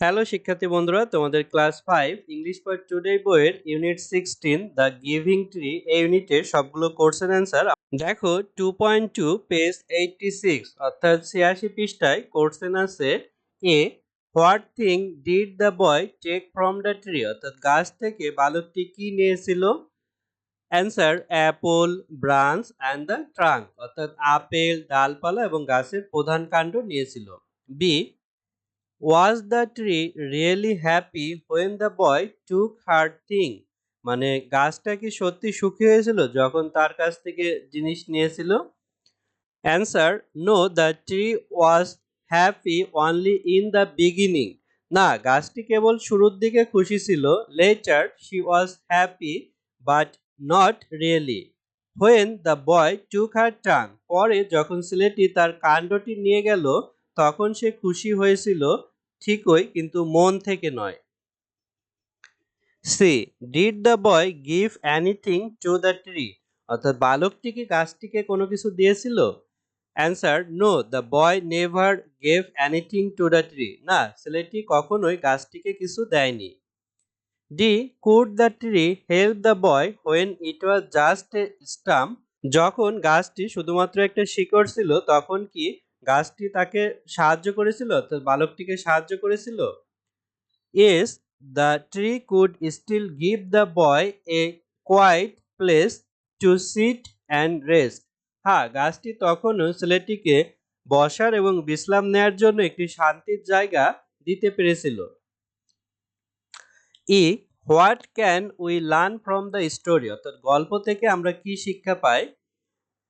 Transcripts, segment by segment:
Hello শিক্ষার্থী বন্ধুরা, তোমাদের ক্লাস 5 ইংলিশ ফর টুডে বইয়ের ইউনিট 16 দ্য গিভিং ট্রি এই ইউনিটের সবগুলো কোশ্চেন অ্যান্সার দেখো 2.2 পেজ 86 অর্থাৎ 86 পৃষ্ঠায় কোশ্চেন আছে A what thing did the boy take from the tree অর্থাৎ গাছ থেকে বালকটি কি নিয়েছিল। Answer apple branch and the trunk অর্থাৎ আপেল ডালপালা এবং গাছের প্রধান কাণ্ড নিয়েছিল। B was the tree really happy when the boy took her thing মানে গাছটা কি সত্যি সুখী হয়েছিল যখন তার কাছ থেকে জিনিস নিয়েছিল। Answer no the tree was happy only in the beginning না গাছটি কেবল শুরুর দিকে খুশি ছিল। Letter she was happy but not really when the boy took her tongue পরে যখন ছেলেটি তার কাণ্ডটি নিয়ে গেল তখন সে খুশি হয়েছিল ঠিকই কিন্তু মন থেকে নয়। C did the boy give anything to the tree অর্থাৎ বালকটি কি গাছটিকে কোনো কিছু দিয়েছিল। Answer no the boy never gave anything to the tree না ছেলেটি কখনোই গাছটিকে কিছু দেয়নি। D could the tree help the boy when it was just a stump যখন গাছটি শুধুমাত্র একটা শিকড় ছিল তখন কি গাছটি তাকে সাহায্য করেছিল অর্থাৎ বালকটিকে সাহায্য করেছিল। Yes, the tree could still give the boy a quiet place to sit and rest. হ্যাঁ গাছটি তখনও ছেলেটিকে বসার এবং বিশ্রাম নেয়ার জন্য একটি শান্তির জায়গা দিতে পেরেছিল। E what can we learn from the story অর্থাৎ গল্প থেকে আমরা কি শিক্ষা পাই।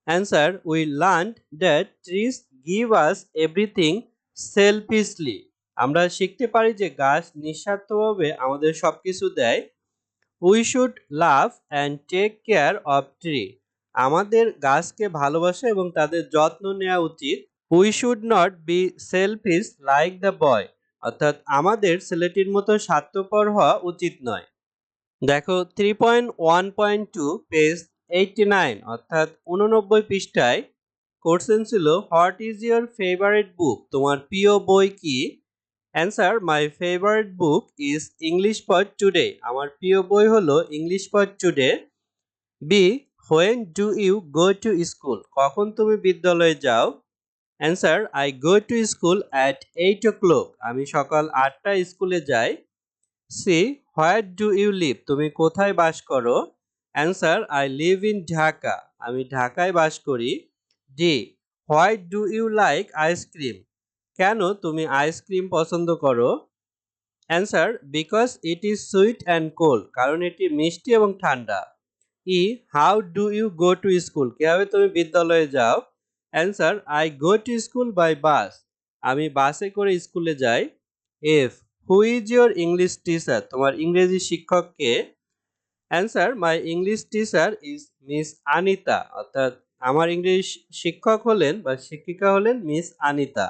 Answer we learn that trees give us everything selfishly আমরা শিখতে পারি যে গাছ নিঃস্বার্থভাবে আমাদের সবকিছু দেয়। We should love and take care of tree আমাদের গাছকে ভালোবাসা এবং তাদের যত্ন নেওয়া উচিত। We should not be selfish like the boy অর্থাৎ আমাদের ছেলেটির মতো স্বার্থপর হওয়া উচিত নয়। দেখো 3.1.2 পেজ 89 অর্থাৎ 89 পৃষ্ঠায় কোশ্চেন ছিল what is your favourite book তোমার প্রিয় বই কি। Answer my favourite book is English for today আমার প্রিয় বই হলো English for today. B when do you go to school কখন তুমি বিদ্যালয়ে যাও। Answer I go to school at 8 o'clock আমি সকাল 8টায় স্কুলে যাই। C where do you live তুমি কোথায় বাস করো। Answer I live in Dhaka আমি ঢাকায় বাস করি। D why do you like ice cream কেন তুমি আইসক্রিম পছন্দ করো। Answer because it is sweet and cold কারণ এটি মিষ্টি এবং ঠান্ডা। E how do you go to school কিভাবে তুমি বিদ্যালয়ে যাও। Answer I go to school by bus আমি বাসে করে স্কুলে যাই। F who is your English teacher তোমার ইংরেজি শিক্ষক কে। Answer my English teacher is Miss Anita অর্থাৎ আমার ইংলিশ শিক্ষক হলেন বা শিক্ষিকা হলেন মিস আনিতা।